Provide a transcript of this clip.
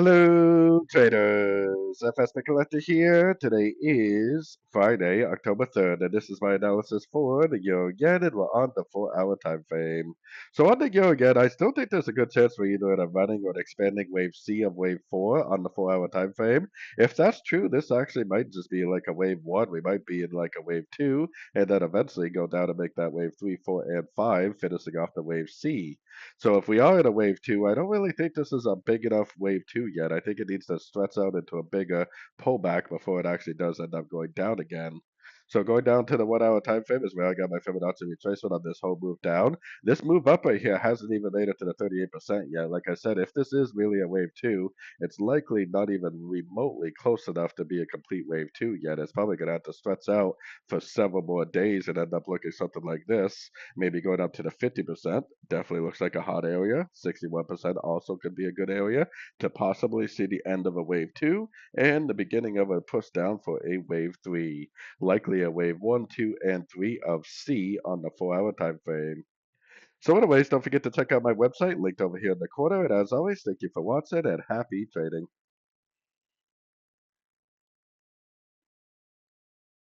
Hello, traders. FX Pip Collector here. Today is Friday, October 3rd, and this is my analysis for the Euro Yen, and we're on the 4-hour time frame. So on the Euro Yen, I still think there's a good chance for either a running or an expanding wave C of wave 4 on the 4-hour time frame. If that's true, this actually might just be like a wave 1. We might be in like a wave 2, and then eventually go down and make that wave 3, 4, and 5, finishing off the wave C. So if we are in a wave two, I don't really think this is a big enough wave two yet. I think it needs to stretch out into a bigger pullback before it actually does end up going down again. So going down to the 1 hour time frame is where I got my Fibonacci retracement on this whole move down. This move up right here hasn't even made it to the 38% yet. Like I said, if this is really a wave two, it's likely not even remotely close enough to be a complete wave two yet. It's probably going to have to stretch out for several more days and end up looking something like this, maybe going up to the 50%. Definitely looks like a hot area. 61% also could be a good area to possibly see the end of a wave two and the beginning of a push down for a wave three. Likely a wave one, two, and three of C on the 4 hour time frame. So anyways, don't forget to check out my website linked over here in the corner. And as always, thank you for watching and happy trading.